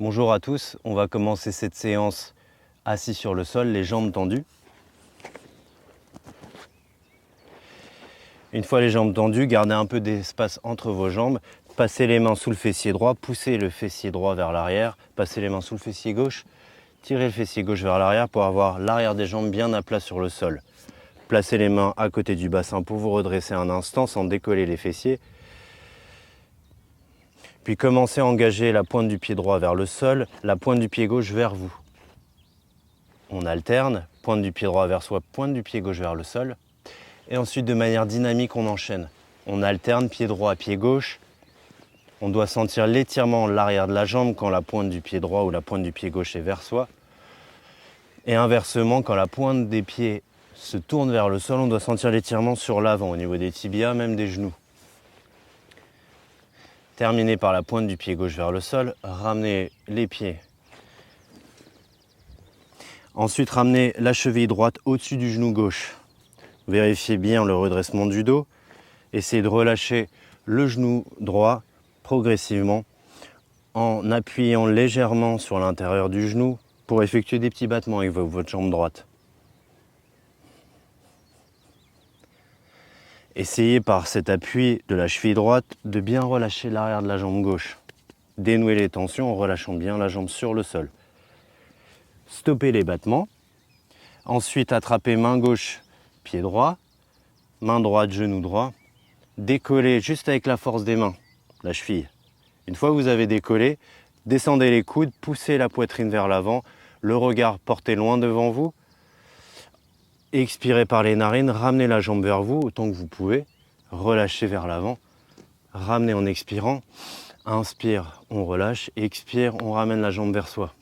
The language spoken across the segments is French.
Bonjour à tous, on va commencer cette séance assis sur le sol, les jambes tendues. Une fois les jambes tendues, gardez un peu d'espace entre vos jambes, passez les mains sous le fessier droit, poussez le fessier droit vers l'arrière, passez les mains sous le fessier gauche, tirez le fessier gauche vers l'arrière pour avoir l'arrière des jambes bien à plat sur le sol. Placez les mains à côté du bassin pour vous redresser un instant sans décoller les fessiers. Puis commencez à engager la pointe du pied droit vers le sol, la pointe du pied gauche vers vous. On alterne, pointe du pied droit vers soi, pointe du pied gauche vers le sol. Et ensuite, de manière dynamique, on enchaîne. On alterne pied droit, pied gauche. On doit sentir l'étirement de l'arrière de la jambe quand la pointe du pied droit ou la pointe du pied gauche est vers soi. Et inversement, quand la pointe des pieds se tourne vers le sol, on doit sentir l'étirement sur l'avant, au niveau des tibias, même des genoux. Terminez par la pointe du pied gauche vers le sol, ramenez les pieds. Ensuite, ramenez la cheville droite au-dessus du genou gauche. Vérifiez bien le redressement du dos. Essayez de relâcher le genou droit progressivement en appuyant légèrement sur l'intérieur du genou pour effectuer des petits battements avec votre jambe droite. Essayez par cet appui de la cheville droite de bien relâcher l'arrière de la jambe gauche. Dénouez les tensions en relâchant bien la jambe sur le sol. Stoppez les battements. Ensuite, attrapez main gauche, pied droit, main droite, genou droit. Décollez juste avec la force des mains, la cheville. Une fois que vous avez décollé, descendez les coudes, poussez la poitrine vers l'avant, le regard porté loin devant vous. Expirez par les narines, ramenez la jambe vers vous autant que vous pouvez. Relâchez vers l'avant, ramenez en expirant. Inspire, on relâche. Expire, on ramène la jambe vers soi.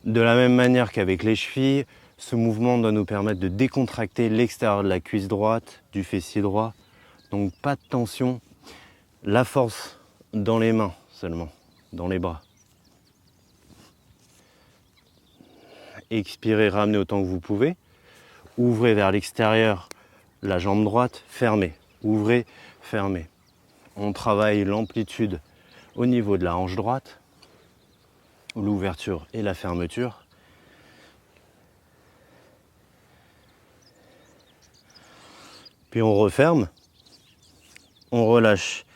De la même manière qu'avec les chevilles, ce mouvement doit nous permettre de décontracter l'extérieur de la cuisse droite, du fessier droit. Donc pas de tension, la force dans les mains seulement, dans les bras. Expirez, ramenez autant que vous pouvez. Ouvrez vers l'extérieur la jambe droite, fermez. Ouvrez, fermez. On travaille l'amplitude au niveau de la hanche droite, l'ouverture et la fermeture. Puis on referme, on relâche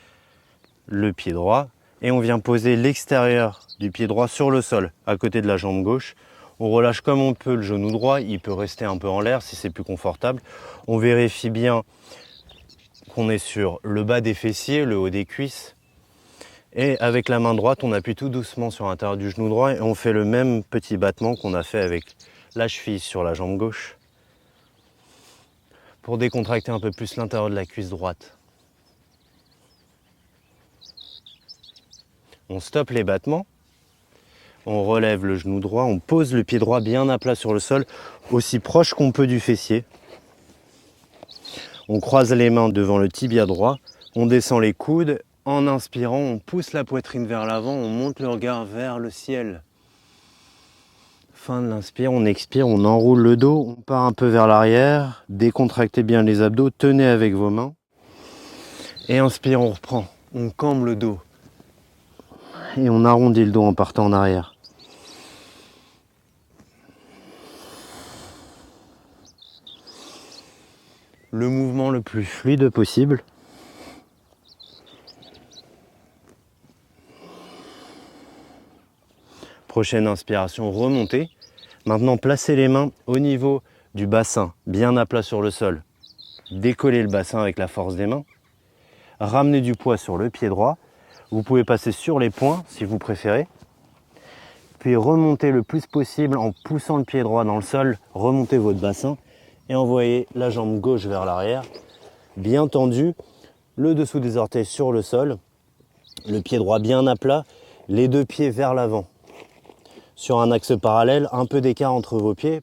le pied droit et on vient poser l'extérieur du pied droit sur le sol, à côté de la jambe gauche. On relâche comme on peut le genou droit, il peut rester un peu en l'air si c'est plus confortable. On vérifie bien qu'on est sur le bas des fessiers, le haut des cuisses. Et avec la main droite, on appuie tout doucement sur l'intérieur du genou droit et on fait le même petit battement qu'on a fait avec la cheville sur la jambe gauche pour décontracter un peu plus l'intérieur de la cuisse droite. On stoppe les battements. On relève le genou droit, on pose le pied droit bien à plat sur le sol, aussi proche qu'on peut du fessier. On croise les mains devant le tibia droit, on descend les coudes. En inspirant, on pousse la poitrine vers l'avant, on monte le regard vers le ciel. Fin de l'inspire, on expire, on enroule le dos, on part un peu vers l'arrière, décontractez bien les abdos, tenez avec vos mains. Et inspire, on reprend, on cambre le dos. Et on arrondit le dos en partant en arrière. Le mouvement le plus fluide possible. Prochaine inspiration, remontez. Maintenant, placez les mains au niveau du bassin, bien à plat sur le sol. Décollez le bassin avec la force des mains. Ramenez du poids sur le pied droit. Vous pouvez passer sur les poings si vous préférez. Puis remontez le plus possible en poussant le pied droit dans le sol. Remontez votre bassin et envoyez la jambe gauche vers l'arrière. Bien tendu, le dessous des orteils sur le sol. Le pied droit bien à plat, les deux pieds vers l'avant. Sur un axe parallèle, un peu d'écart entre vos pieds.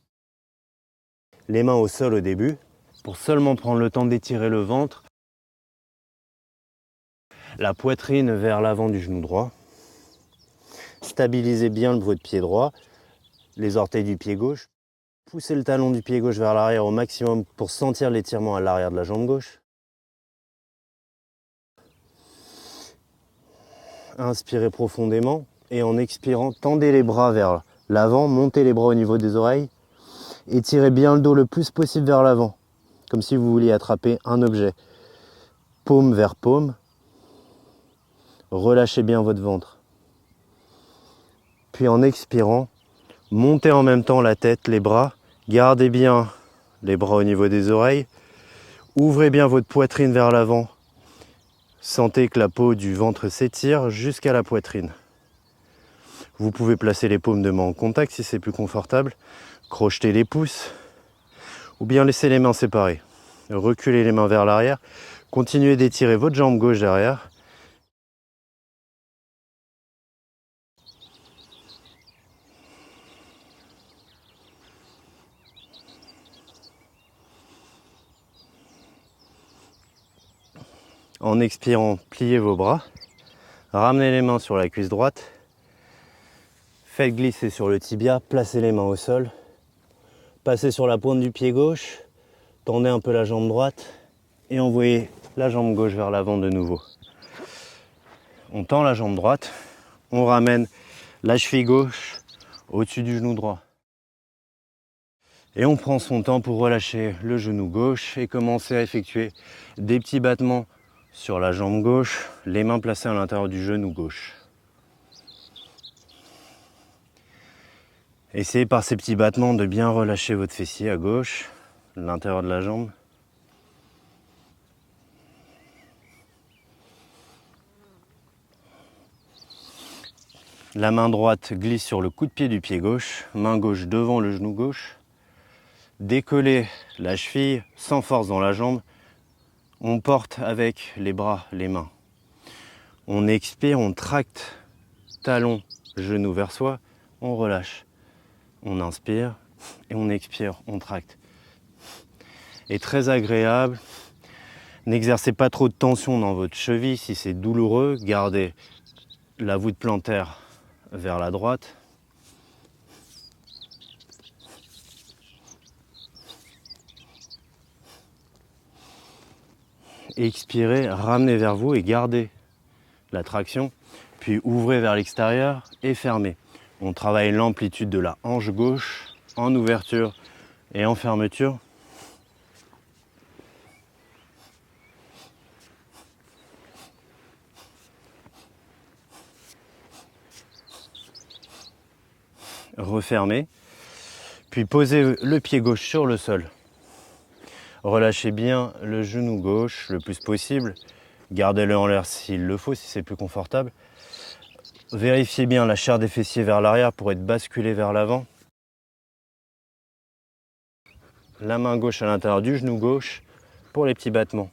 Les mains au sol au début, pour seulement prendre le temps d'étirer le ventre. La poitrine vers l'avant du genou droit. Stabilisez bien votre pied droit, les orteils du pied gauche. Poussez le talon du pied gauche vers l'arrière au maximum pour sentir l'étirement à l'arrière de la jambe gauche. Inspirez profondément, Et en expirant, tendez les bras vers l'avant, montez les bras au niveau des oreilles. Étirez bien le dos le plus possible vers l'avant, comme si vous vouliez attraper un objet. Paume vers paume. Relâchez bien votre ventre. Puis en expirant, montez en même temps la tête, les bras. Gardez bien les bras au niveau des oreilles. Ouvrez bien votre poitrine vers l'avant. Sentez que la peau du ventre s'étire jusqu'à la poitrine. Vous pouvez placer les paumes de main en contact si c'est plus confortable. Crocheter les pouces ou bien laisser les mains séparées. Reculez les mains vers l'arrière. Continuez d'étirer votre jambe gauche derrière. En expirant, pliez vos bras. Ramenez les mains sur la cuisse droite. Faites glisser sur le tibia, placez les mains au sol. Passez sur la pointe du pied gauche. Tendez un peu la jambe droite et envoyez la jambe gauche vers l'avant de nouveau. On tend la jambe droite, on ramène la cheville gauche au-dessus du genou droit. Et on prend son temps pour relâcher le genou gauche et commencer à effectuer des petits battements sur la jambe gauche, les mains placées à l'intérieur du genou gauche. Essayez par ces petits battements de bien relâcher votre fessier à gauche, l'intérieur de la jambe. La main droite glisse sur le coup de pied du pied gauche, main gauche devant le genou gauche. Décollez la cheville sans force dans la jambe. On porte avec les bras, les mains. On expire, on tracte talon, genou vers soi, on relâche. On inspire et on expire, on tracte. Et très agréable. N'exercez pas trop de tension dans votre cheville si c'est douloureux. Gardez la voûte plantaire vers la droite. Expirez, ramenez vers vous et gardez la traction. Puis ouvrez vers l'extérieur et fermez. On travaille l'amplitude de la hanche gauche en ouverture et en fermeture. Refermez. Puis posez le pied gauche sur le sol. Relâchez bien le genou gauche le plus possible. Gardez-le en l'air s'il le faut, si c'est plus confortable. Vérifiez bien la chair des fessiers vers l'arrière pour être basculé vers l'avant. La main gauche à l'intérieur du genou gauche pour les petits battements.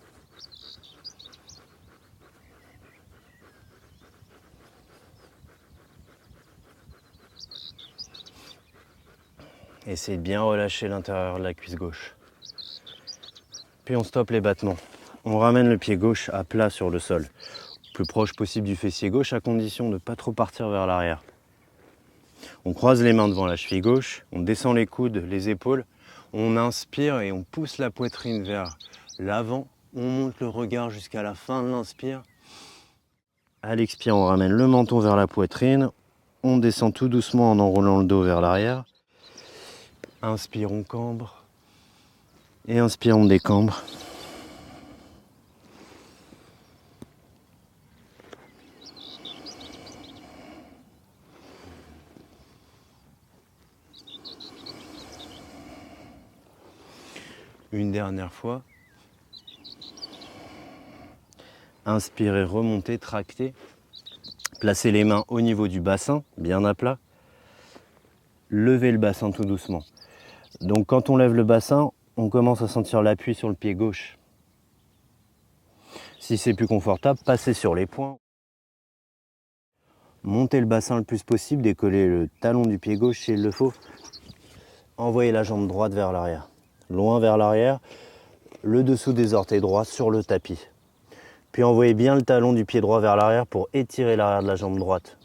Essayez de bien relâcher l'intérieur de la cuisse gauche. Puis on stoppe les battements. On ramène le pied gauche à plat sur le sol, plus proche possible du fessier gauche à condition de ne pas trop partir vers l'arrière. On croise les mains devant la cheville gauche, on descend les coudes, les épaules, on inspire et on pousse la poitrine vers l'avant, on monte le regard jusqu'à la fin de l'inspire. À l'expire, on ramène le menton vers la poitrine, on descend tout doucement en enroulant le dos vers l'arrière. Inspire, on cambre. Et inspire, on décambre. Une dernière fois. Inspirez, remontez, tractez. Placez les mains au niveau du bassin, bien à plat. Levez le bassin tout doucement. Donc quand on lève le bassin, on commence à sentir l'appui sur le pied gauche. Si c'est plus confortable, passez sur les poings. Montez le bassin le plus possible, décollez le talon du pied gauche s'il le faut. Envoyez la jambe droite vers l'arrière. Loin vers l'arrière, le dessous des orteils droits sur le tapis. Puis envoyez bien le talon du pied droit vers l'arrière pour étirer l'arrière de la jambe droite.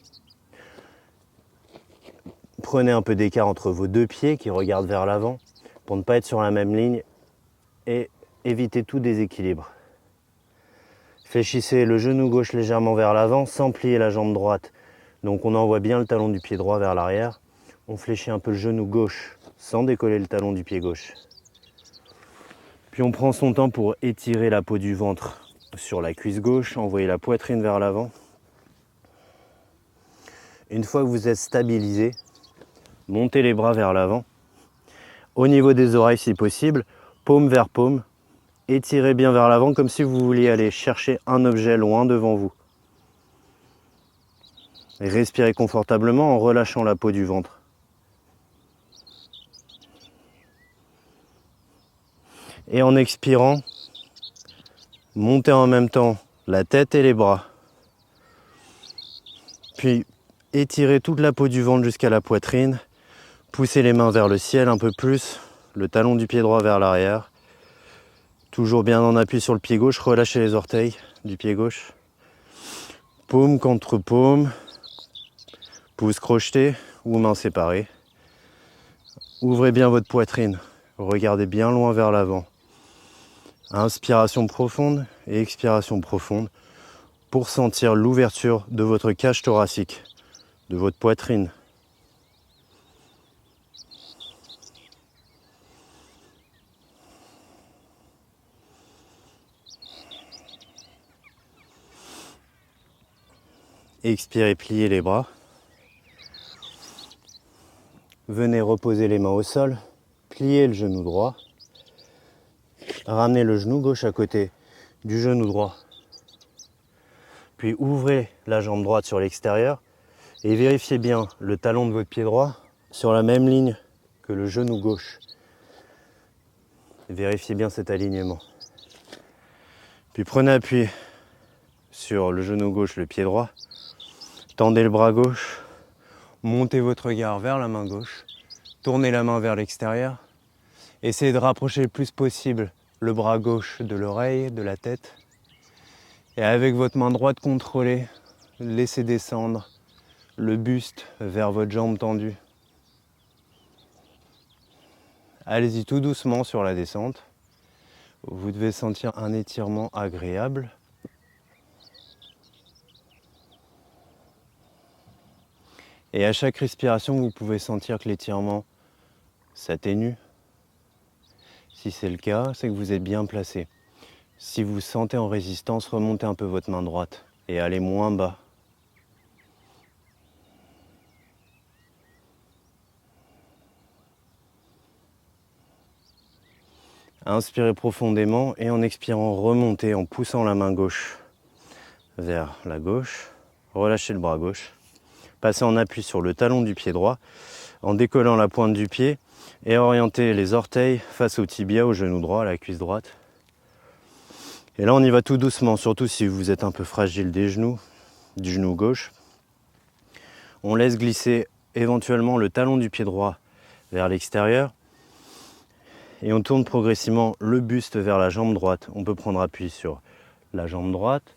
Prenez un peu d'écart entre vos deux pieds qui regardent vers l'avant pour ne pas être sur la même ligne et éviter tout déséquilibre. Fléchissez le genou gauche légèrement vers l'avant sans plier la jambe droite Donc on envoie bien le talon du pied droit vers l'arrière. On fléchit un peu le genou gauche sans décoller le talon du pied gauche. Puis on prend son temps pour étirer la peau du ventre sur la cuisse gauche, envoyer la poitrine vers l'avant. Une fois que vous êtes stabilisé, montez les bras vers l'avant. Au niveau des oreilles si possible, paume vers paume. Étirez bien vers l'avant comme si vous vouliez aller chercher un objet loin devant vous. Et respirez confortablement en relâchant la peau du ventre. Et en expirant, montez en même temps la tête et les bras. Puis étirez toute la peau du ventre jusqu'à la poitrine. Poussez les mains vers le ciel un peu plus, le talon du pied droit vers l'arrière. Toujours bien en appui sur le pied gauche, relâchez les orteils du pied gauche. Paume contre paume, pouce crocheté ou mains séparées. Ouvrez bien votre poitrine, regardez bien loin vers l'avant. Inspiration profonde et expiration profonde pour sentir l'ouverture de votre cage thoracique, de votre poitrine. Expirez, pliez les bras. Venez reposer les mains au sol, pliez le genou droit. Ramenez le genou gauche à côté du genou droit. Puis ouvrez la jambe droite sur l'extérieur et vérifiez bien le talon de votre pied droit sur la même ligne que le genou gauche. Vérifiez bien cet alignement. Puis prenez appui sur le genou gauche, le pied droit. Tendez le bras gauche, montez votre regard vers la main gauche, tournez la main vers l'extérieur. Essayez de rapprocher le plus possible le bras gauche de l'oreille, de la tête. Et avec votre main droite contrôlée, laissez descendre le buste vers votre jambe tendue. Allez-y tout doucement sur la descente. Vous devez sentir un étirement agréable. Et à chaque respiration, vous pouvez sentir que l'étirement s'atténue. Si c'est le cas, c'est que vous êtes bien placé. Si vous sentez en résistance, remontez un peu votre main droite et allez moins bas. Inspirez profondément et en expirant, remontez en poussant la main gauche vers la gauche. Relâchez le bras gauche. Passez en appui sur le talon du pied droit en décollant la pointe du pied et orientez les orteils face au tibia, au genou droit, à la cuisse droite. Et là, on y va tout doucement, surtout si vous êtes un peu fragile des genoux, du genou gauche. On laisse glisser éventuellement le talon du pied droit vers l'extérieur et on tourne progressivement le buste vers la jambe droite. On peut prendre appui sur la jambe droite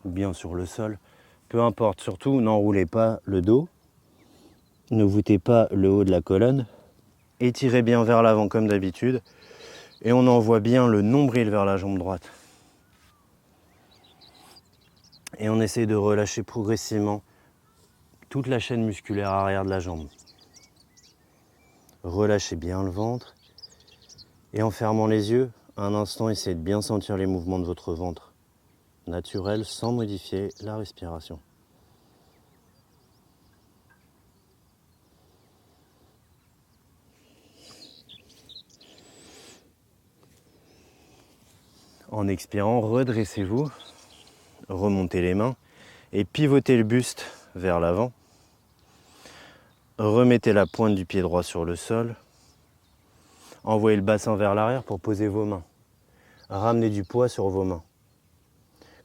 ou bien sur le sol. Peu importe, surtout n'enroulez pas le dos, ne voûtez pas le haut de la colonne, étirez bien vers l'avant comme d'habitude et on envoie bien le nombril vers la jambe droite. Et on essaie de relâcher progressivement toute la chaîne musculaire arrière de la jambe. Relâchez bien le ventre et en fermant les yeux, un instant, essayez de bien sentir les mouvements de votre ventre naturel sans modifier la respiration. En expirant, redressez-vous, remontez les mains et pivotez le buste vers l'avant. Remettez la pointe du pied droit sur le sol. Envoyez le bassin vers l'arrière pour poser vos mains. Ramenez du poids sur vos mains.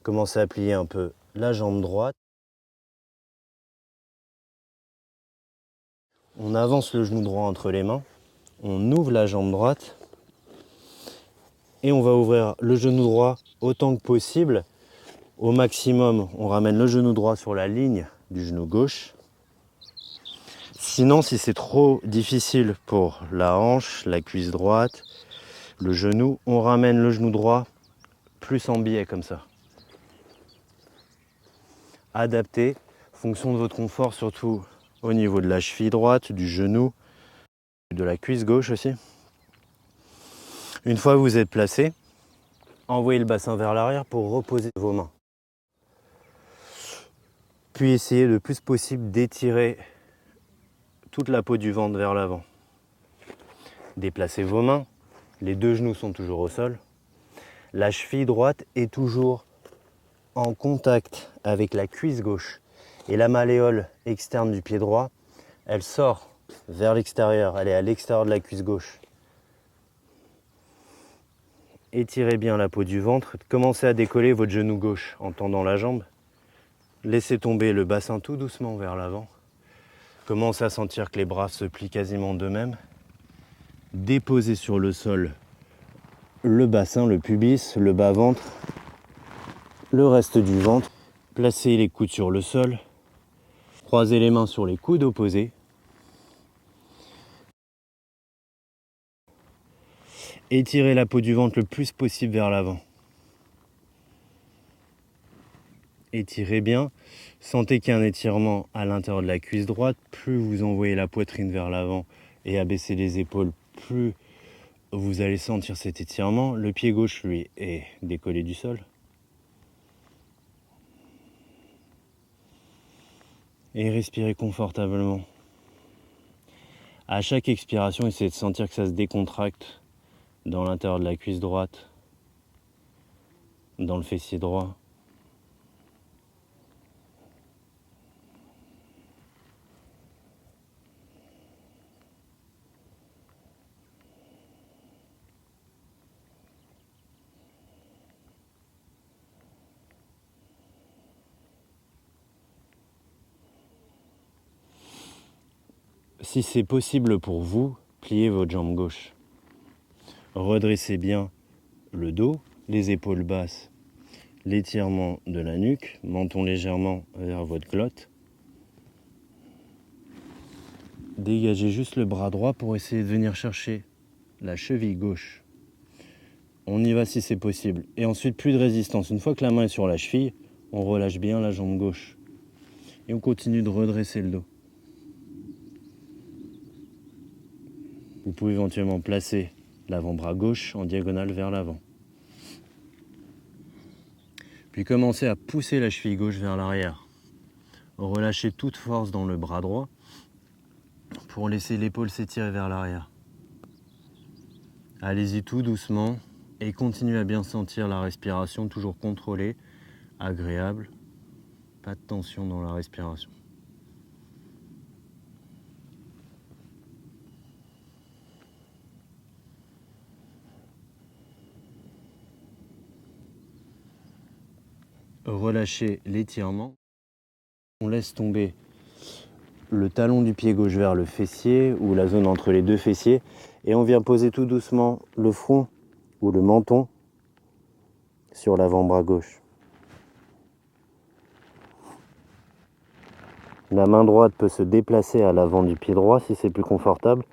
Commencez à plier un peu la jambe droite. On avance le genou droit entre les mains. On ouvre la jambe droite. Et on va ouvrir le genou droit autant que possible. Au maximum, on ramène le genou droit sur la ligne du genou gauche. Sinon, si c'est trop difficile pour la hanche, la cuisse droite, le genou, on ramène le genou droit plus en biais comme ça. Adapté, fonction de votre confort, surtout au niveau de la cheville droite, du genou, de la cuisse gauche aussi. Une fois que vous êtes placé, envoyez le bassin vers l'arrière pour reposer vos mains. Puis essayez le plus possible d'étirer toute la peau du ventre vers l'avant. Déplacez vos mains, les deux genoux sont toujours au sol. La cheville droite est toujours en contact avec la cuisse gauche. Et la malléole externe du pied droit, elle sort vers l'extérieur, elle est à l'extérieur de la cuisse gauche. Étirez bien la peau du ventre, commencez à décoller votre genou gauche en tendant la jambe. Laissez tomber le bassin tout doucement vers l'avant. Commencez à sentir que les bras se plient quasiment d'eux-mêmes. Déposez sur le sol le bassin, le pubis, le bas-ventre, le reste du ventre. Placez les coudes sur le sol. Croisez les mains sur les coudes opposés. Étirez la peau du ventre le plus possible vers l'avant. Étirez bien. Sentez qu'il y a un étirement à l'intérieur de la cuisse droite. Plus vous envoyez la poitrine vers l'avant et abaissez les épaules, plus vous allez sentir cet étirement. Le pied gauche, lui, est décollé du sol. Et respirez confortablement. À chaque expiration, essayez de sentir que ça se décontracte dans l'intérieur de la cuisse droite, dans le fessier droit. Si c'est possible pour vous, pliez votre jambe gauche. Redressez bien le dos, les épaules basses, l'étirement de la nuque, menton légèrement vers votre glotte. Dégagez juste le bras droit pour essayer de venir chercher la cheville gauche. On y va si c'est possible. Et ensuite, plus de résistance. Une fois que la main est sur la cheville, on relâche bien la jambe gauche. Et on continue de redresser le dos. Vous pouvez éventuellement placer l'avant-bras gauche en diagonale vers l'avant. Puis commencez à pousser la cheville gauche vers l'arrière. Relâchez toute force dans le bras droit pour laisser l'épaule s'étirer vers l'arrière. Allez-y tout doucement et continuez à bien sentir la respiration, toujours contrôlée, agréable. Pas de tension dans la respiration. Relâchez l'étirement. On laisse tomber le talon du pied gauche vers le fessier ou la zone entre les deux fessiers et on vient poser tout doucement le front ou le menton sur l'avant-bras gauche. La main droite peut se déplacer à l'avant du pied droit si c'est plus confortable.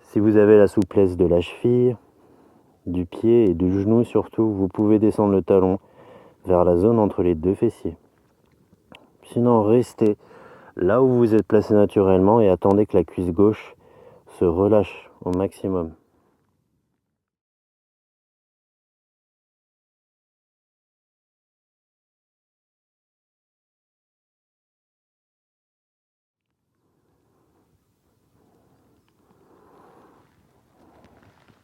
Si vous avez la souplesse de la cheville, du pied et du genou surtout, vous pouvez descendre le talon vers la zone entre les deux fessiers. Sinon, restez là où vous êtes placé naturellement et attendez que la cuisse gauche se relâche au maximum.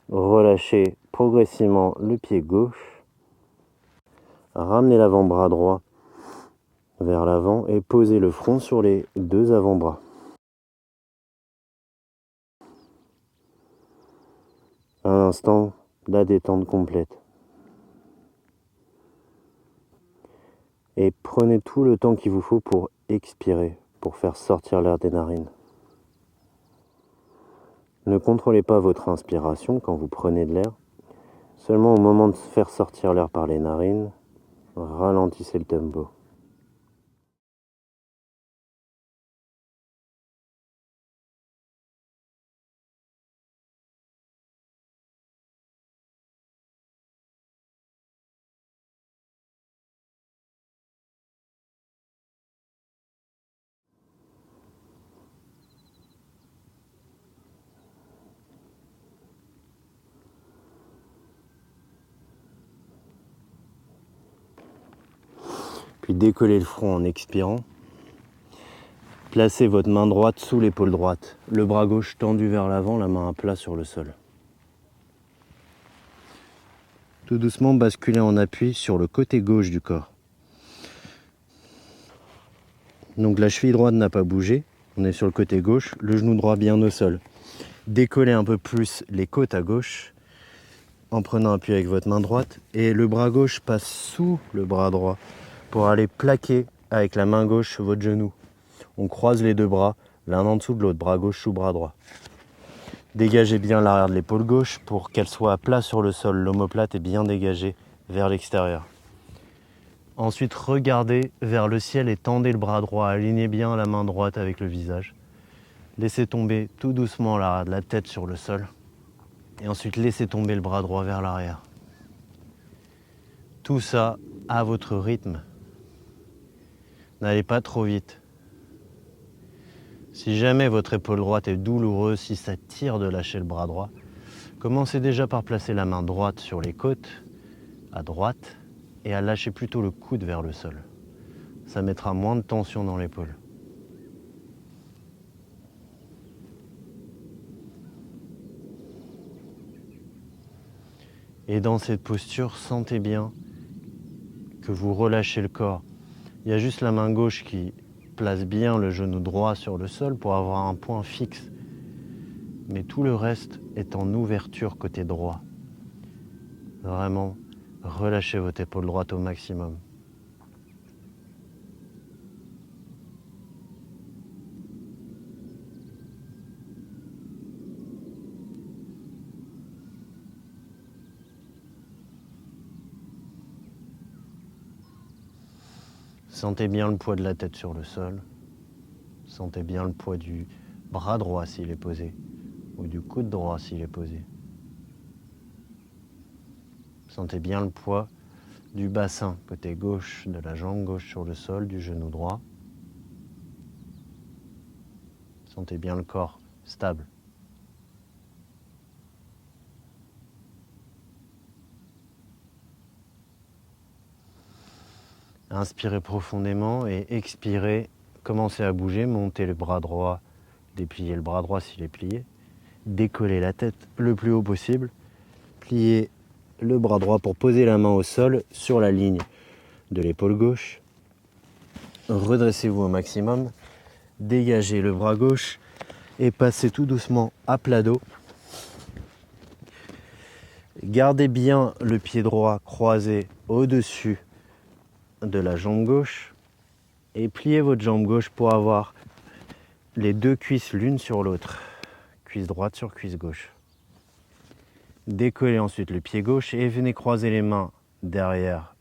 Relâchez progressivement le pied gauche. Ramenez l'avant-bras droit vers l'avant et posez le front sur les deux avant-bras. Un instant, la détente complète. Et prenez tout le temps qu'il vous faut pour expirer, pour faire sortir l'air des narines. Ne contrôlez pas votre inspiration quand vous prenez de l'air. Seulement au moment de faire sortir l'air par les narines, ralentissez le tempo. Puis décollez le front en expirant. Placez votre main droite sous l'épaule droite, le bras gauche tendu vers l'avant, la main à plat sur le sol. Tout doucement, basculez en appui sur le côté gauche du corps. Donc la cheville droite n'a pas bougé, on est sur le côté gauche, le genou droit bien au sol. Décollez un peu plus les côtes à gauche en prenant appui avec votre main droite et le bras gauche passe sous le bras droit pour aller plaquer avec la main gauche votre genou. On croise les deux bras, l'un en dessous de l'autre, bras gauche sous bras droit. Dégagez bien l'arrière de l'épaule gauche pour qu'elle soit à plat sur le sol, l'omoplate est bien dégagée vers l'extérieur. Ensuite, regardez vers le ciel et tendez le bras droit, alignez bien la main droite avec le visage. Laissez tomber tout doucement la tête sur le sol. Et ensuite, laissez tomber le bras droit vers l'arrière. Tout ça à votre rythme. N'allez pas trop vite. Si jamais votre épaule droite est douloureuse, si ça tire de lâcher le bras droit, commencez déjà par placer la main droite sur les côtes, à droite, et à lâcher plutôt le coude vers le sol. Ça mettra moins de tension dans l'épaule. Et dans cette posture, sentez bien que vous relâchez le corps. Il y a juste la main gauche qui place bien le genou droit sur le sol pour avoir un point fixe. Mais tout le reste est en ouverture côté droit. Vraiment, relâchez votre épaule droite au maximum. Sentez bien le poids de la tête sur le sol. Sentez bien le poids du bras droit s'il est posé, ou du coude droit s'il est posé. Sentez bien le poids du bassin, côté gauche, de la jambe gauche sur le sol, du genou droit. Sentez bien le corps stable. Inspirez profondément et expirez. Commencez à bouger, montez le bras droit, dépliez le bras droit s'il est plié. Décollez la tête le plus haut possible. Pliez le bras droit pour poser la main au sol sur la ligne de l'épaule gauche. Redressez-vous au maximum. Dégagez le bras gauche et passez tout doucement à plat dos. Gardez bien le pied droit croisé au-dessus de la jambe gauche et pliez votre jambe gauche pour avoir les deux cuisses l'une sur l'autre, cuisse droite sur cuisse gauche. Décollez ensuite le pied gauche et venez croiser les mains derrière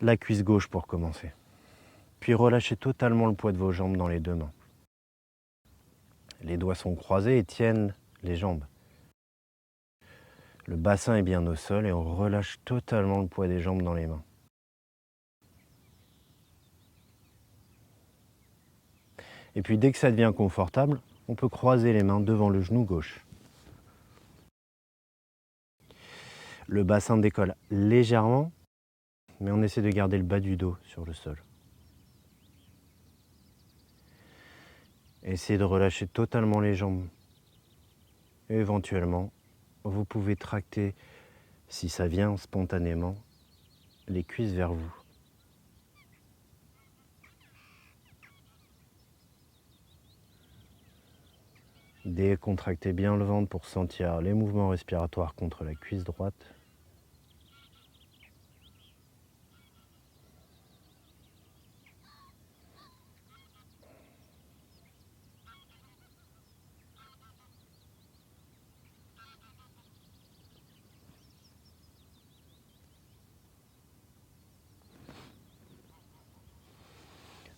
la cuisse gauche pour commencer. Puis relâchez totalement le poids de vos jambes dans les deux mains. Les doigts sont croisés et tiennent les jambes. Le bassin est bien au sol et on relâche totalement le poids des jambes dans les mains. Et puis dès que ça devient confortable, on peut croiser les mains devant le genou gauche. Le bassin décolle légèrement, mais on essaie de garder le bas du dos sur le sol. Essayez de relâcher totalement les jambes. Et éventuellement, vous pouvez tracter, si ça vient spontanément, les cuisses vers vous. Décontractez bien le ventre pour sentir les mouvements respiratoires contre la cuisse droite.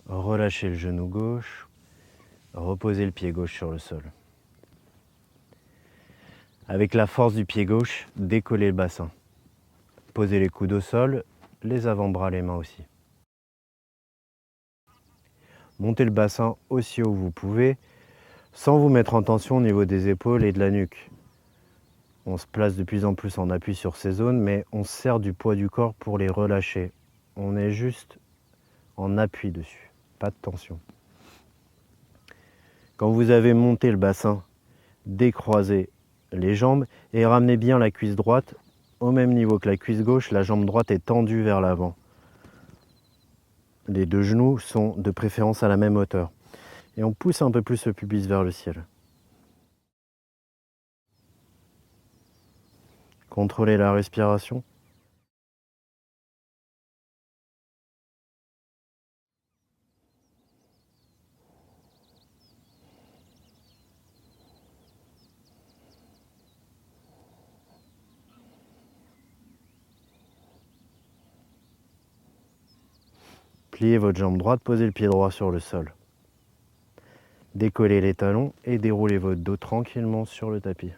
Relâchez le genou gauche, reposez le pied gauche sur le sol. Avec la force du pied gauche, décollez le bassin. Posez les coudes au sol, les avant-bras, les mains aussi. Montez le bassin aussi haut que vous pouvez, sans vous mettre en tension au niveau des épaules et de la nuque. On se place de plus en plus en appui sur ces zones, mais on se sert du poids du corps pour les relâcher. On est juste en appui dessus, pas de tension. Quand vous avez monté le bassin, décroisez les jambes et ramenez bien la cuisse droite au même niveau que la cuisse gauche. La jambe droite est tendue vers l'avant. Les deux genoux sont de préférence à la même hauteur. Et on pousse un peu plus le pubis vers le ciel. Contrôlez la respiration. Pliez votre jambe droite, posez le pied droit sur le sol. Décollez les talons et déroulez votre dos tranquillement sur le tapis.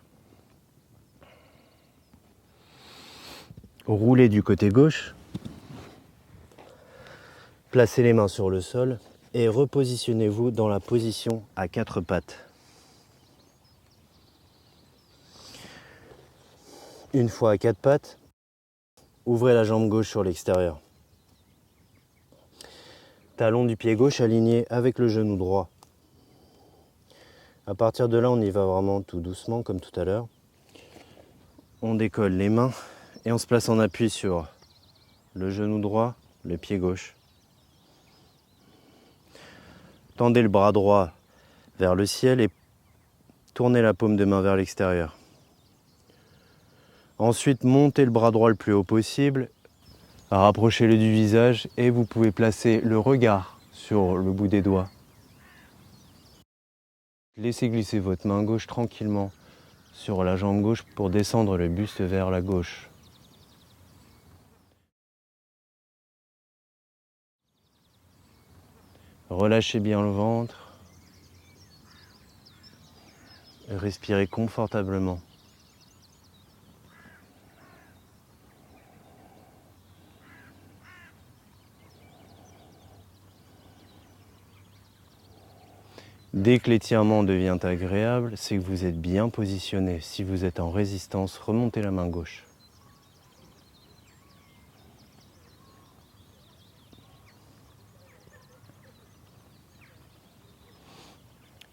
Roulez du côté gauche. Placez les mains sur le sol et repositionnez-vous dans la position à quatre pattes. Une fois à quatre pattes, ouvrez la jambe gauche sur l'extérieur. Talon du pied gauche aligné avec le genou droit. À partir de là, on y va vraiment tout doucement comme tout à l'heure. On décolle les mains et on se place en appui sur le genou droit, le pied gauche. Tendez le bras droit vers le ciel et tournez la paume de main vers l'extérieur. Ensuite, montez le bras droit le plus haut possible, rapprochez-le du visage et vous pouvez placer le regard sur le bout des doigts. Laissez glisser votre main gauche tranquillement sur la jambe gauche pour descendre le buste vers la gauche. Relâchez bien le ventre. Respirez confortablement. Dès que l'étirement devient agréable, c'est que vous êtes bien positionné. Si vous êtes en résistance, remontez la main gauche.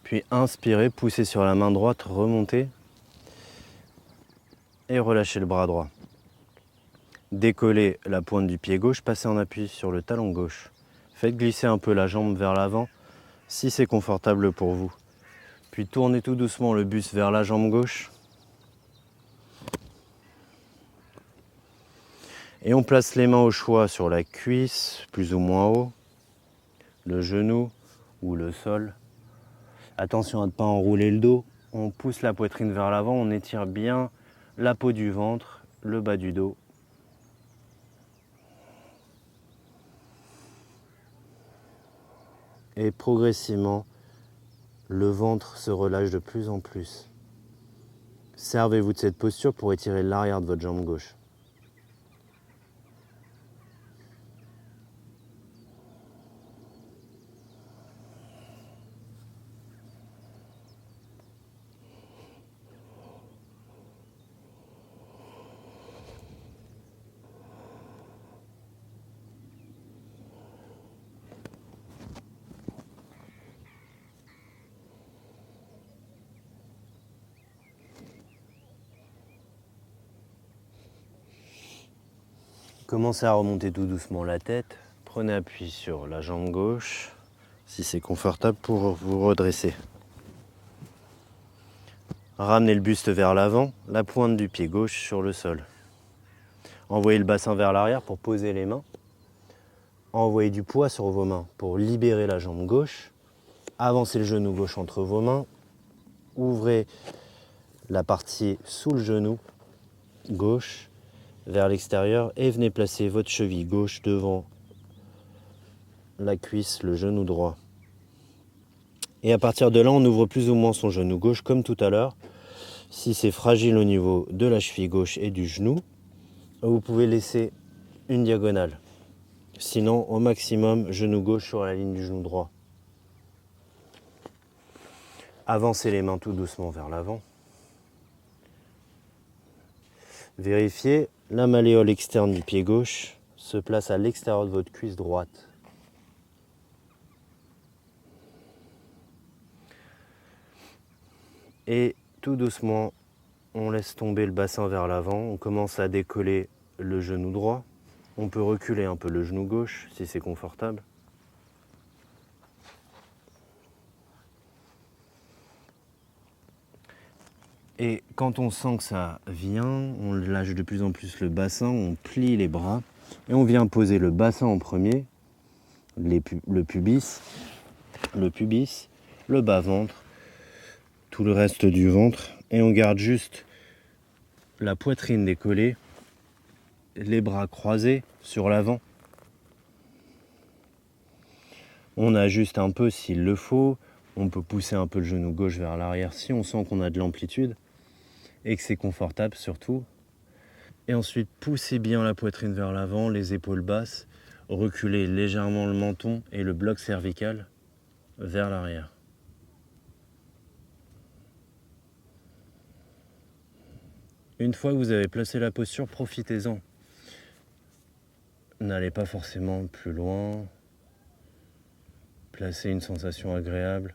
Puis inspirez, poussez sur la main droite, remontez et relâchez le bras droit. Décollez la pointe du pied gauche, passez en appui sur le talon gauche. Faites glisser un peu la jambe vers l'avant si c'est confortable pour vous. Puis tournez tout doucement le buste vers la jambe gauche. Et on place les mains au choix sur la cuisse, plus ou moins haut, le genou ou le sol. Attention à ne pas enrouler le dos. On pousse la poitrine vers l'avant, on étire bien la peau du ventre, le bas du dos. Et progressivement, le ventre se relâche de plus en plus. Servez-vous de cette posture pour étirer l'arrière de votre jambe gauche. Commencez à remonter tout doucement la tête. Prenez appui sur la jambe gauche, si c'est confortable pour vous redresser. Ramenez le buste vers l'avant, la pointe du pied gauche sur le sol. Envoyez le bassin vers l'arrière pour poser les mains. Envoyez du poids sur vos mains pour libérer la jambe gauche. Avancez le genou gauche entre vos mains. Ouvrez la partie sous le genou gauche vers l'extérieur et venez placer votre cheville gauche devant la cuisse, le genou droit. Et à partir de là, on ouvre plus ou moins son genou gauche comme tout à l'heure. Si c'est fragile au niveau de la cheville gauche et du genou, vous pouvez laisser une diagonale. Sinon, au maximum, genou gauche sur la ligne du genou droit. Avancez les mains tout doucement vers l'avant. Vérifiez, la malléole externe du pied gauche se place à l'extérieur de votre cuisse droite. Et tout doucement, on laisse tomber le bassin vers l'avant, on commence à décoller le genou droit. On peut reculer un peu le genou gauche si c'est confortable. Et quand on sent que ça vient, on lâche de plus en plus le bassin, on plie les bras et on vient poser le bassin en premier, le pubis, le bas-ventre, tout le reste du ventre et on garde juste la poitrine décollée, les bras croisés sur l'avant. On ajuste un peu s'il le faut, on peut pousser un peu le genou gauche vers l'arrière si on sent qu'on a de l'amplitude et que c'est confortable surtout. Et ensuite, poussez bien la poitrine vers l'avant, les épaules basses, reculez légèrement le menton et le bloc cervical vers l'arrière. Une fois que vous avez placé la posture, profitez-en. N'allez pas forcément plus loin. Placez une sensation agréable.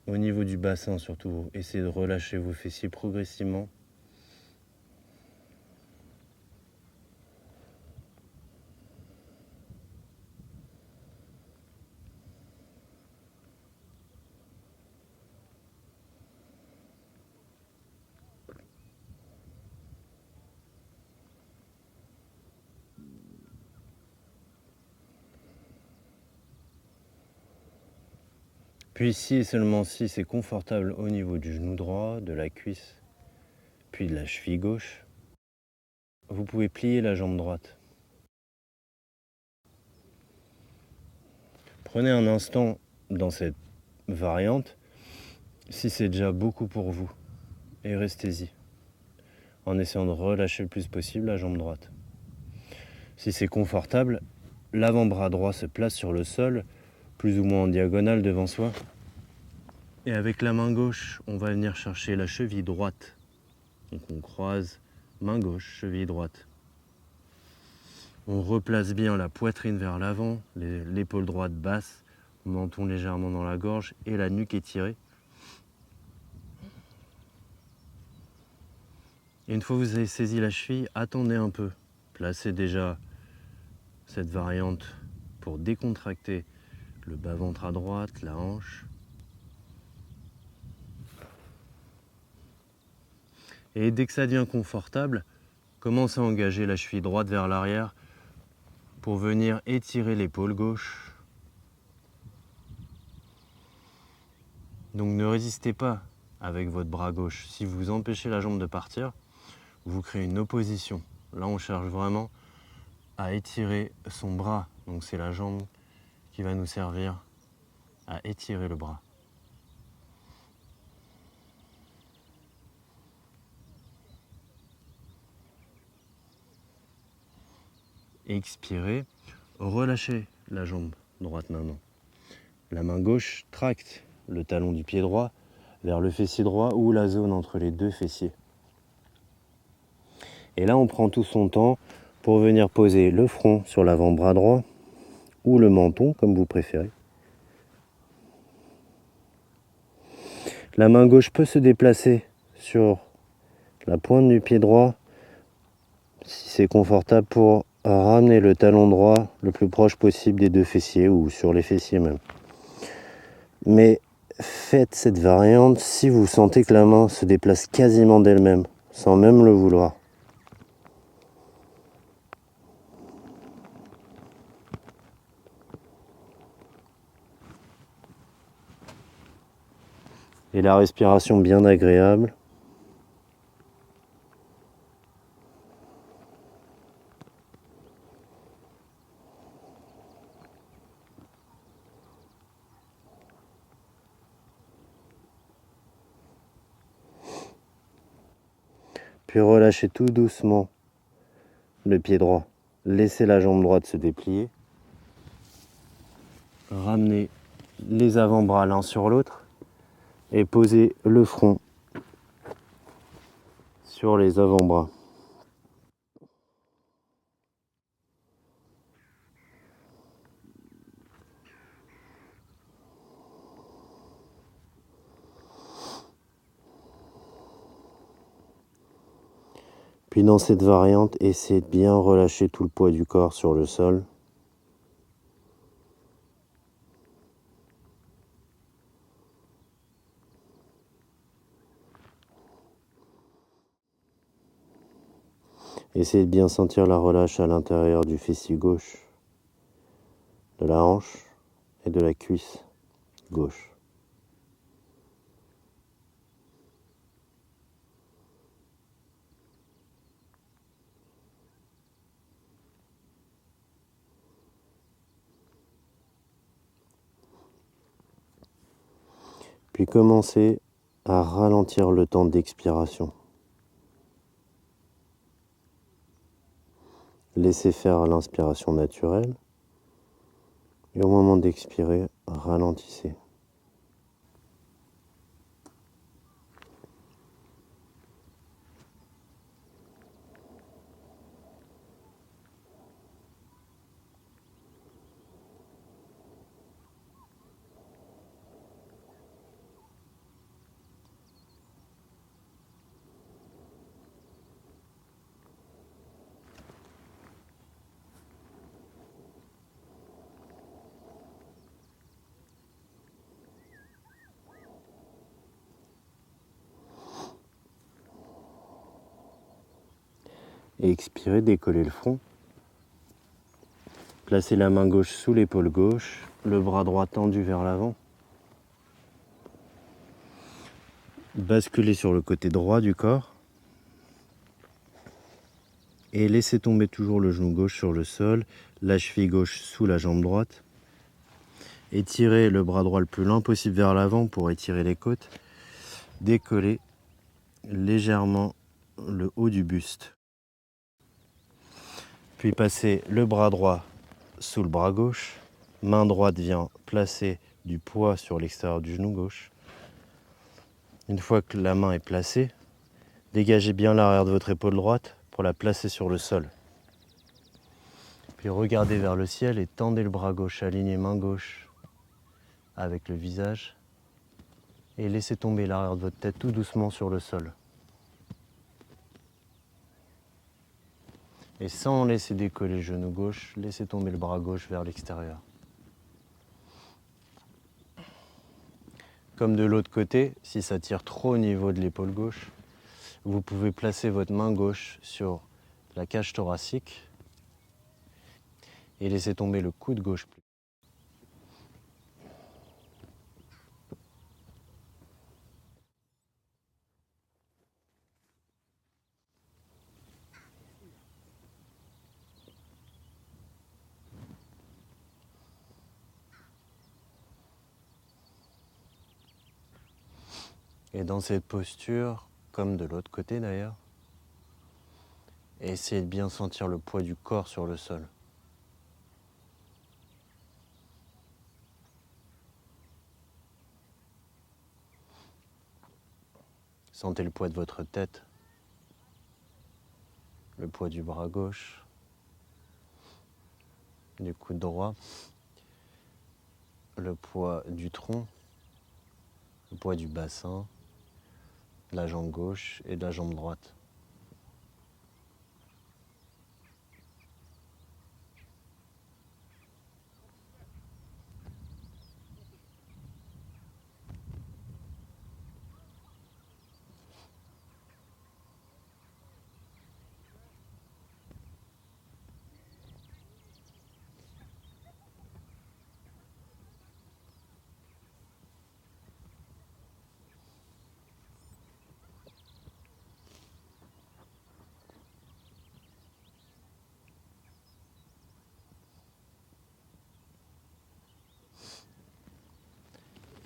Au niveau du bassin surtout, essayez de relâcher vos fessiers progressivement. Puis si et seulement si c'est confortable au niveau du genou droit, de la cuisse, puis de la cheville gauche, vous pouvez plier la jambe droite. Prenez un instant dans cette variante, si c'est déjà beaucoup pour vous, et restez-y, en essayant de relâcher le plus possible la jambe droite. Si c'est confortable, l'avant-bras droit se place sur le sol, plus ou moins en diagonale devant soi. Et avec la main gauche, on va venir chercher la cheville droite. Donc on croise main gauche, cheville droite. On replace bien la poitrine vers l'avant, l'épaule droite basse, menton légèrement dans la gorge et la nuque étirée. Et une fois que vous avez saisi la cheville, attendez un peu. Placez déjà cette variante pour décontracter le bas-ventre à droite, la hanche. Et dès que ça devient confortable, commencez à engager la cheville droite vers l'arrière pour venir étirer l'épaule gauche. Donc ne résistez pas avec votre bras gauche. Si vous empêchez la jambe de partir, vous créez une opposition. Là, on cherche vraiment à étirer son bras. Donc c'est la jambe qui va nous servir à étirer le bras. Expirez, relâchez la jambe droite maintenant. La main gauche tracte le talon du pied droit vers le fessier droit ou la zone entre les deux fessiers. Et là, on prend tout son temps pour venir poser le front sur l'avant-bras droit ou le menton, comme vous préférez. La main gauche peut se déplacer sur la pointe du pied droit, si c'est confortable, pour ramener le talon droit le plus proche possible des deux fessiers ou sur les fessiers même. Mais faites cette variante si vous sentez que la main se déplace quasiment d'elle-même, sans même le vouloir. Et la respiration bien agréable. Puis relâchez tout doucement le pied droit. Laissez la jambe droite se déplier. Ramenez les avant-bras l'un sur l'autre et posez le front sur les avant-bras. Puis dans cette variante, essayez de bien relâcher tout le poids du corps sur le sol. Essayez de bien sentir la relâche à l'intérieur du fessier gauche, de la hanche et de la cuisse gauche. Puis commencez à ralentir le temps d'expiration. Laissez faire l'inspiration naturelle et au moment d'expirer, ralentissez. Et expirez, décollez le front. Placez la main gauche sous l'épaule gauche, le bras droit tendu vers l'avant. Basculez sur le côté droit du corps. Et laissez tomber toujours le genou gauche sur le sol, la cheville gauche sous la jambe droite. Étirez le bras droit le plus loin possible vers l'avant pour étirer les côtes. Décollez légèrement le haut du buste. Puis passez le bras droit sous le bras gauche. Main droite vient placer du poids sur l'extérieur du genou gauche. Une fois que la main est placée, dégagez bien l'arrière de votre épaule droite pour la placer sur le sol. Puis regardez vers le ciel et tendez le bras gauche, alignez main gauche avec le visage. Et laissez tomber l'arrière de votre tête tout doucement sur le sol. Et sans laisser décoller le genou gauche, laissez tomber le bras gauche vers l'extérieur. Comme de l'autre côté, si ça tire trop au niveau de l'épaule gauche, vous pouvez placer votre main gauche sur la cage thoracique et laisser tomber le coude gauche. Et dans cette posture, comme de l'autre côté d'ailleurs, essayez de bien sentir le poids du corps sur le sol. Sentez le poids de votre tête, le poids du bras gauche, du coude droit, le poids du tronc, le poids du bassin, de la jambe gauche et de la jambe droite.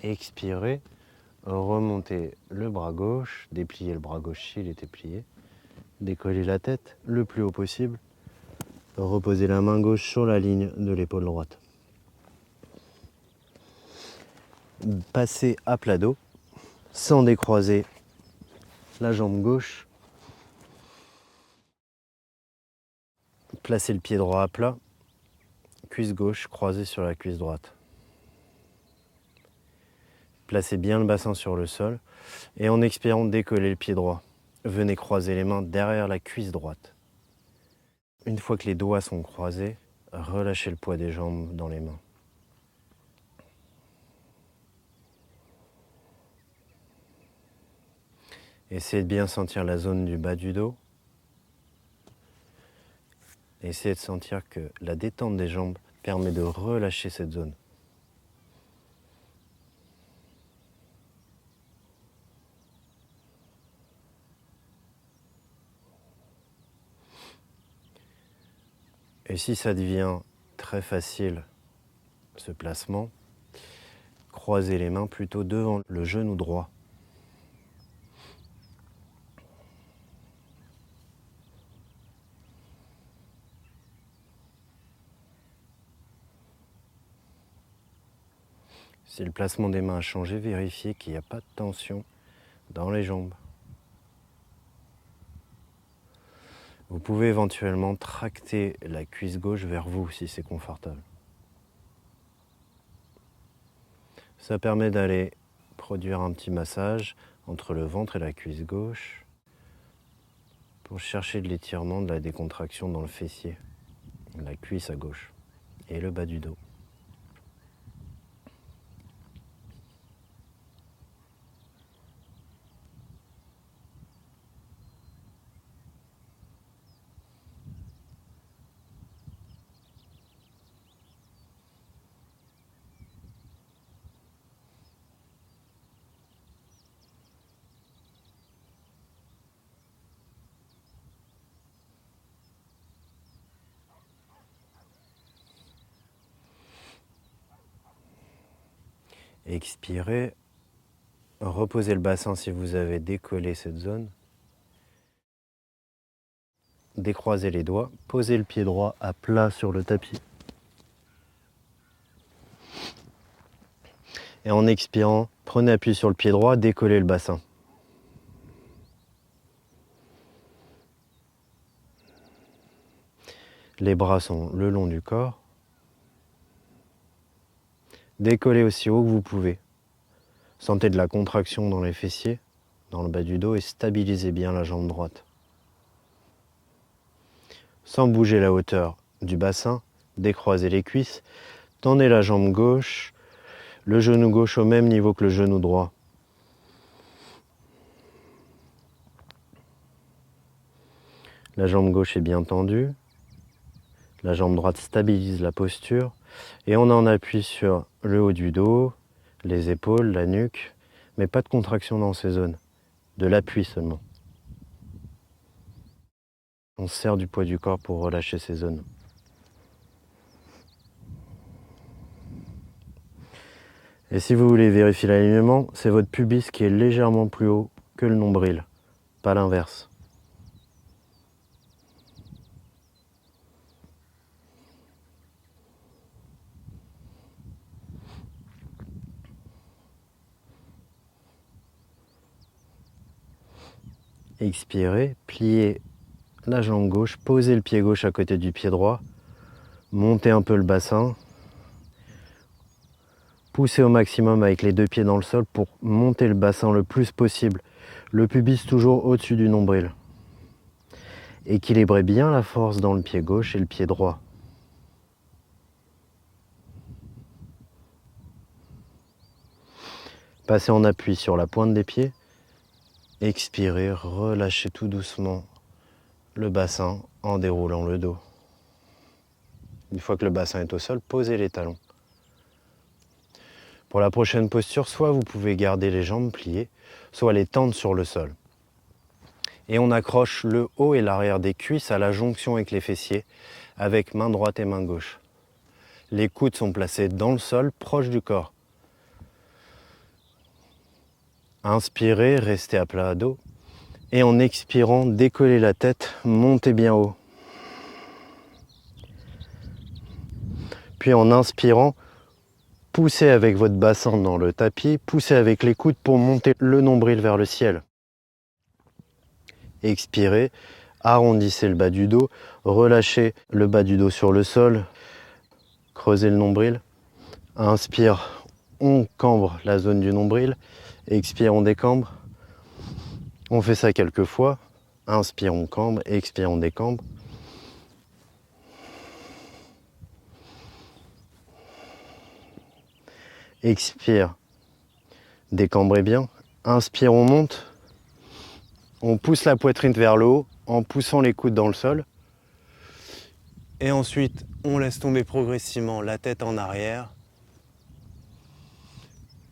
Expirez, remontez le bras gauche, dépliez le bras gauche s'il était plié, décollez la tête le plus haut possible, reposez la main gauche sur la ligne de l'épaule droite. Passez à plat dos, sans décroiser la jambe gauche. Placez le pied droit à plat, cuisse gauche croisée sur la cuisse droite. Placez bien le bassin sur le sol et en expirant, décollez le pied droit. venez croiser les mains derrière la cuisse droite. Une fois que les doigts sont croisés, relâchez le poids des jambes dans les mains. Essayez de bien sentir la zone du bas du dos. Essayez de sentir que la détente des jambes permet de relâcher cette zone. Et si ça devient très facile, ce placement, croisez les mains plutôt devant le genou droit. Si le placement des mains a changé, vérifiez qu'il n'y a pas de tension dans les jambes. Vous pouvez éventuellement tracter la cuisse gauche vers vous si c'est confortable. Ça permet d'aller produire un petit massage entre le ventre et la cuisse gauche pour chercher de l'étirement, de la décontraction dans le fessier, la cuisse à gauche et le bas du dos. Expirez, reposez le bassin si vous avez décollé cette zone. Décroisez les doigts, posez le pied droit à plat sur le tapis. Et en expirant, prenez appui sur le pied droit, décollez le bassin. Les bras sont le long du corps. Décollez aussi haut que vous pouvez. Sentez de la contraction dans les fessiers, dans le bas du dos et stabilisez bien la jambe droite. Sans bouger la hauteur du bassin, décroisez les cuisses, tendez la jambe gauche, le genou gauche au même niveau que le genou droit. La jambe gauche est bien tendue, la jambe droite stabilise la posture et on en appuie sur le haut du dos, les épaules, la nuque, mais pas de contraction dans ces zones, de l'appui seulement. On sert du poids du corps pour relâcher ces zones. Et si vous voulez vérifier l'alignement, c'est votre pubis qui est légèrement plus haut que le nombril, pas l'inverse. Expirez, pliez la jambe gauche, posez le pied gauche à côté du pied droit, montez un peu le bassin, poussez au maximum avec les deux pieds dans le sol pour monter le bassin le plus possible, le pubis toujours au-dessus du nombril. Équilibrez bien la force dans le pied gauche et le pied droit. Passez en appui sur la pointe des pieds. Expirez, relâchez tout doucement le bassin en déroulant le dos. Une fois que le bassin est au sol, posez les talons. Pour la prochaine posture, soit vous pouvez garder les jambes pliées, soit les tendre sur le sol. Et on accroche le haut et l'arrière des cuisses à la jonction avec les fessiers, avec main droite et main gauche. Les coudes sont placés dans le sol, proche du corps. Inspirez, restez à plat dos. Et en expirant, décollez la tête, montez bien haut. Puis en inspirant, poussez avec votre bassin dans le tapis, poussez avec les coudes pour monter le nombril vers le ciel. Expirez, arrondissez le bas du dos, relâchez le bas du dos sur le sol, creusez le nombril. Inspire, on cambre la zone du nombril. Expire, on décambre. On fait ça quelques fois. Inspire, on cambre, expire, on décambre. Expire, décambrez bien. Inspire, on monte. On pousse la poitrine vers le haut en poussant les coudes dans le sol. Et ensuite, on laisse tomber progressivement la tête en arrière.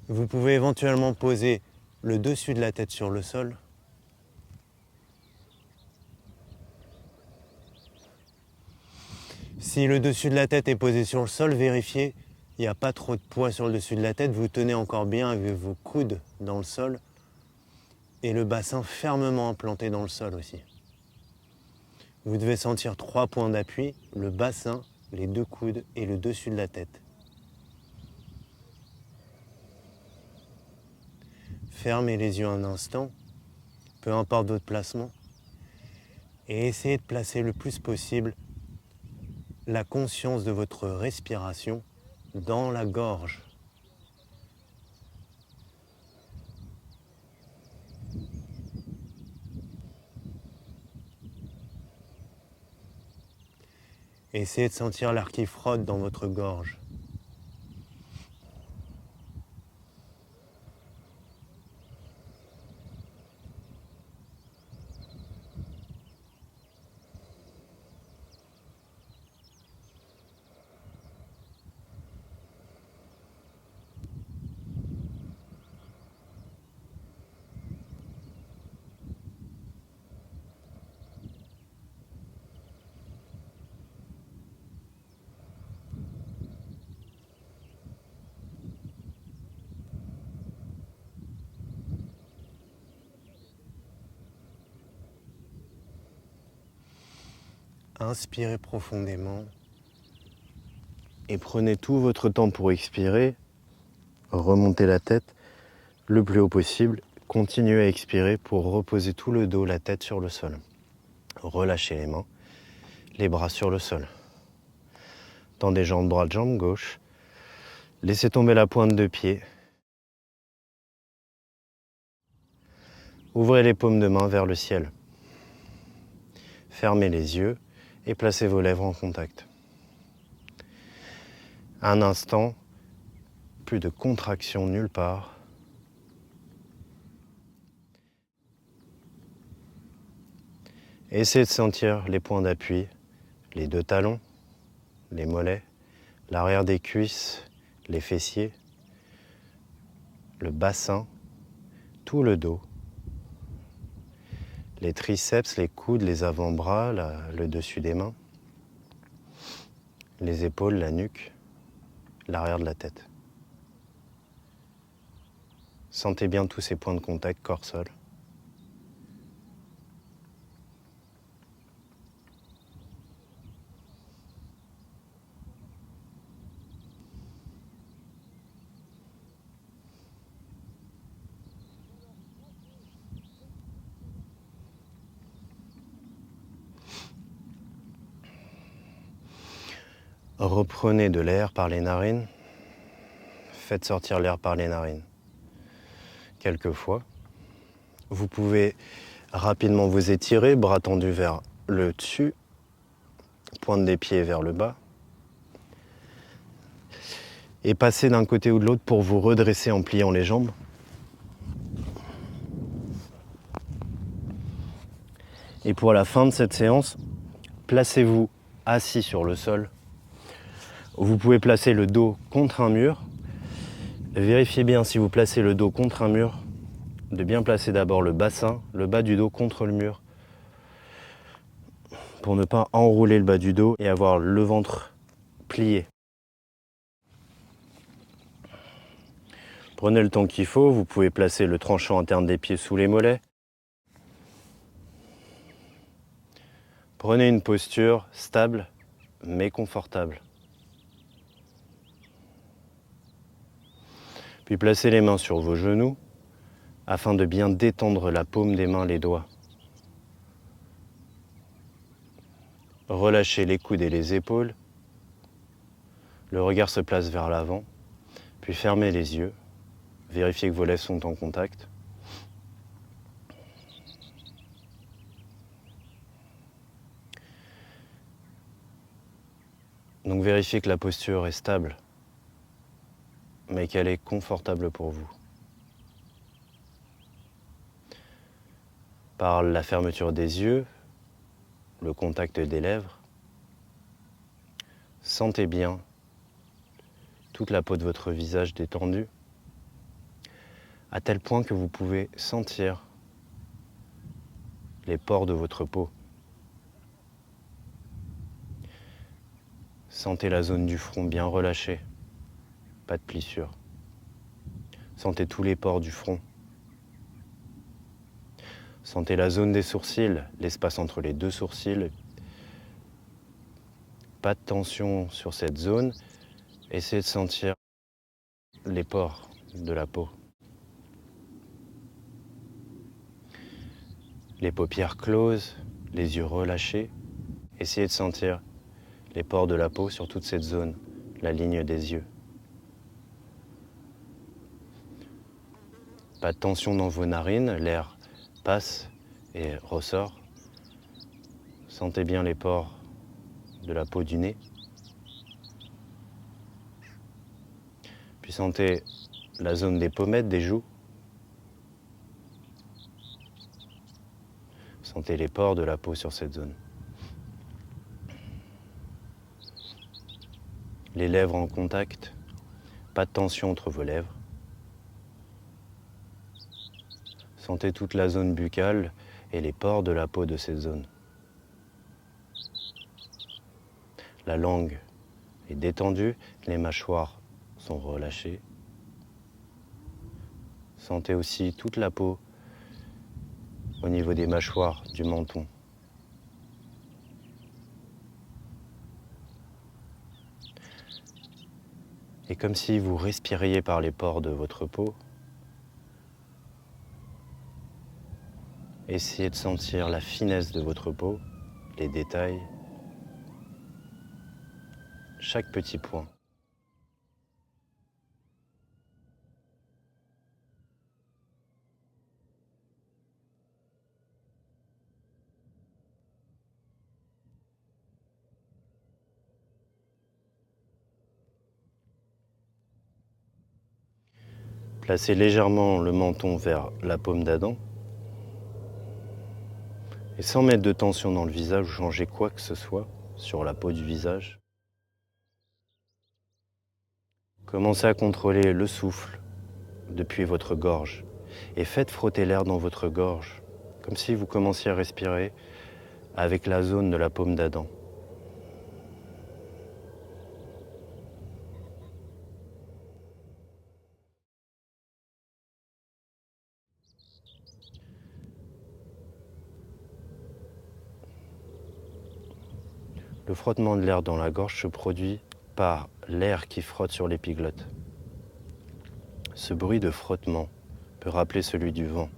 Vous pouvez éventuellement poser le dessus de la tête sur le sol. Si le dessus de la tête est posé sur le sol, vérifiez, il n'y a pas trop de poids sur le dessus de la tête. Vous tenez encore bien avec vos coudes dans le sol et le bassin fermement implanté dans le sol aussi. Vous devez sentir 3 points d'appui, le bassin, les 2 coudes et le dessus de la tête. Fermez les yeux un instant, peu importe votre placement, et essayez de placer le plus possible la conscience de votre respiration dans la gorge. Essayez de sentir l'air qui frotte dans votre gorge. Inspirez profondément et prenez tout votre temps pour expirer. Remontez la tête le plus haut possible. Continuez à expirer pour reposer tout le dos, la tête sur le sol. Relâchez les mains, les bras sur le sol. Tendez jambe droite, jambe gauche. Laissez tomber la pointe de pied. Ouvrez les paumes de main vers le ciel. Fermez les yeux et placez vos lèvres en contact. Un instant, plus de contraction nulle part. Essayez de sentir les points d'appui, les 2 talons, les mollets, l'arrière des cuisses, les fessiers, le bassin, tout le dos, les triceps, les coudes, les avant-bras, le dessus des mains, les épaules, la nuque, l'arrière de la tête. Sentez bien tous ces points de contact corps-sol. Reprenez de l'air par les narines. Faites sortir l'air par les narines. Quelques fois. Vous pouvez rapidement vous étirer, bras tendus vers le dessus, pointe des pieds vers le bas. Et passer d'un côté ou de l'autre pour vous redresser en pliant les jambes. Et pour la fin de cette séance, placez-vous assis sur le sol. Vous pouvez placer le dos contre un mur. Vérifiez bien si vous placez le dos contre un mur, de bien placer d'abord le bassin, le bas du dos contre le mur, pour ne pas enrouler le bas du dos et avoir le ventre plié. Prenez le temps qu'il faut, vous pouvez placer le tranchant interne des pieds sous les mollets. Prenez une posture stable mais confortable. Puis placez les mains sur vos genoux afin de bien détendre la paume des mains, les doigts. Relâchez les coudes et les épaules. Le regard se place vers l'avant, puis fermez les yeux. Vérifiez que vos lèvres sont en contact. Donc vérifiez que la posture est stable, mais qu'elle est confortable pour vous. Par la fermeture des yeux, le contact des lèvres, sentez bien toute la peau de votre visage détendue, à tel point que vous pouvez sentir les pores de votre peau. Sentez la zone du front bien relâchée, pas de plissure. Sentez tous les pores du front. Sentez la zone des sourcils, l'espace entre les deux sourcils. Pas de tension sur cette zone. Essayez de sentir les pores de la peau. Les paupières closes, les yeux relâchés. Essayez de sentir les pores de la peau sur toute cette zone, la ligne des yeux. Pas de tension dans vos narines, l'air passe et ressort. Sentez bien les pores de la peau du nez. Puis sentez la zone des pommettes, des joues. Sentez les pores de la peau sur cette zone. Les lèvres en contact, pas de tension entre vos lèvres. Sentez toute la zone buccale et les pores de la peau de cette zone. La langue est détendue, les mâchoires sont relâchées. Sentez aussi toute la peau au niveau des mâchoires, du menton. Et comme si vous respiriez par les pores de votre peau, essayez de sentir la finesse de votre peau, les détails, chaque petit point. Placez légèrement le menton vers la paume d'Adam. Et sans mettre de tension dans le visage ou changer quoi que ce soit sur la peau du visage, commencez à contrôler le souffle depuis votre gorge et faites frotter l'air dans votre gorge, comme si vous commenciez à respirer avec la zone de la paume d'Adam. Le frottement de l'air dans la gorge se produit par l'air qui frotte sur l'épiglotte. Ce bruit de frottement peut rappeler celui du vent.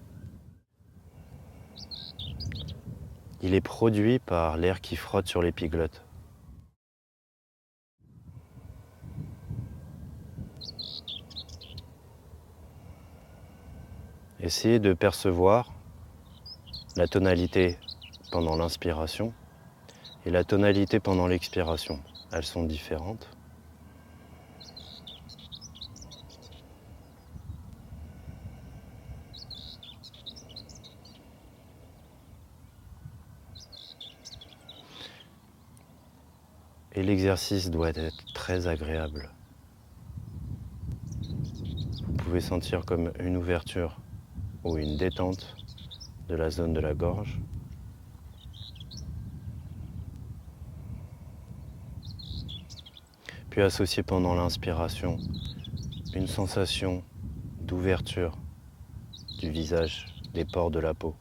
Il est produit par l'air qui frotte sur l'épiglotte. Essayez de percevoir la tonalité pendant l'inspiration et la tonalité pendant l'expiration. Elles sont différentes. Et l'exercice doit être très agréable. Vous pouvez sentir comme une ouverture ou une détente de la zone de la gorge. Puis associer pendant l'inspiration une sensation d'ouverture du visage, des pores de la peau.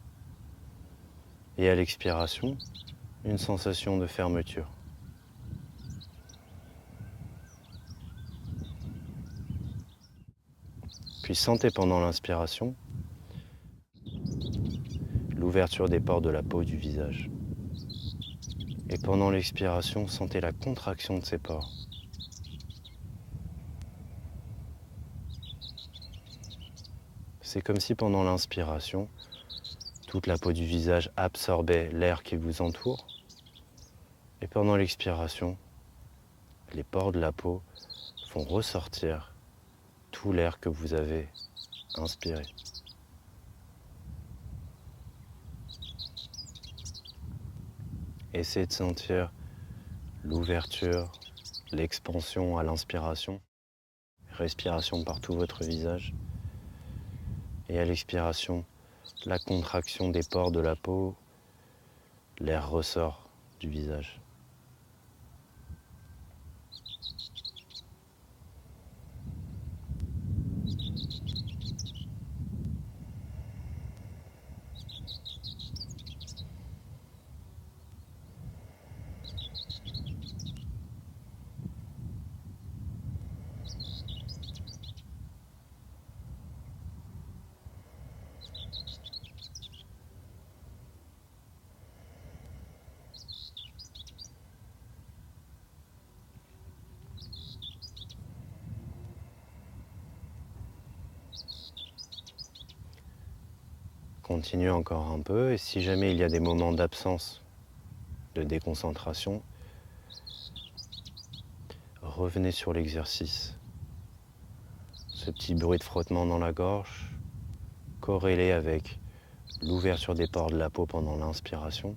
Et à l'expiration, une sensation de fermeture. Puis sentez pendant l'inspiration l'ouverture des pores de la peau du visage. Et pendant l'expiration, sentez la contraction de ces pores. C'est comme si pendant l'inspiration, toute la peau du visage absorbait l'air qui vous entoure. Et pendant l'expiration, les pores de la peau font ressortir tout l'air que vous avez inspiré. Essayez de sentir l'ouverture, l'expansion à l'inspiration, respiration par tout votre visage, et à l'expiration, la contraction des pores de la peau, l'air ressort du visage. Continuez encore un peu, et si jamais il y a des moments d'absence, de déconcentration, revenez sur l'exercice. Ce petit bruit de frottement dans la gorge, corrélé avec l'ouverture des pores de la peau pendant l'inspiration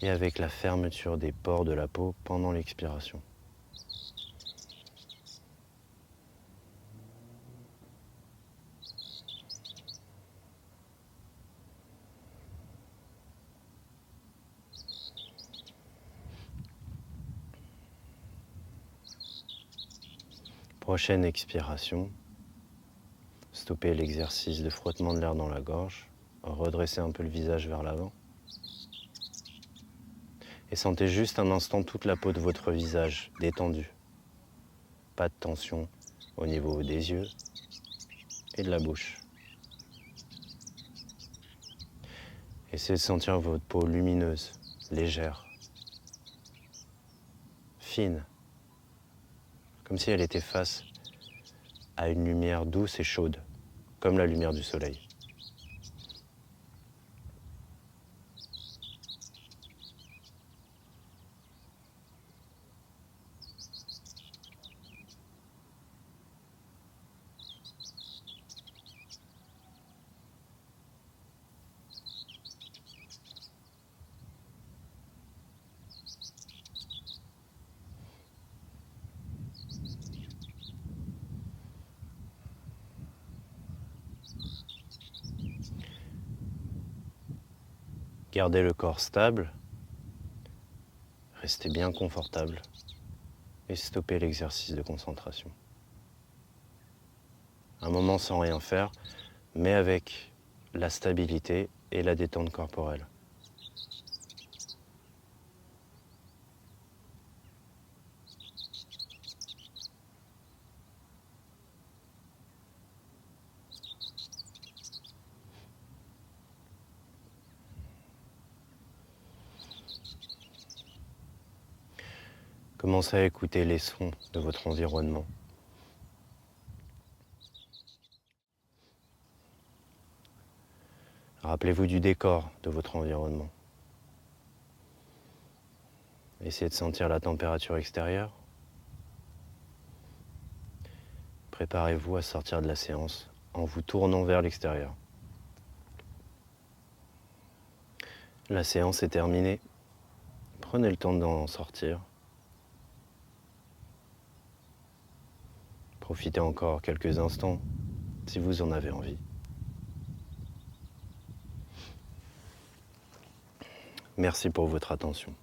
et avec la fermeture des pores de la peau pendant l'expiration. Prochaine expiration, stoppez l'exercice de frottement de l'air dans la gorge, redressez un peu le visage vers l'avant et sentez juste un instant toute la peau de votre visage détendue. Pas de tension au niveau des yeux et de la bouche. Essayez de sentir votre peau lumineuse, légère, fine, comme si elle était face à une lumière douce et chaude, comme la lumière du soleil. Gardez le corps stable, restez bien confortable et stoppez l'exercice de concentration. Un moment sans rien faire, mais avec la stabilité et la détente corporelle. Commencez à écouter les sons de votre environnement. Rappelez-vous du décor de votre environnement. Essayez de sentir la température extérieure. Préparez-vous à sortir de la séance en vous tournant vers l'extérieur. La séance est terminée. Prenez le temps d'en sortir. Profitez encore quelques instants si vous en avez envie. Merci pour votre attention.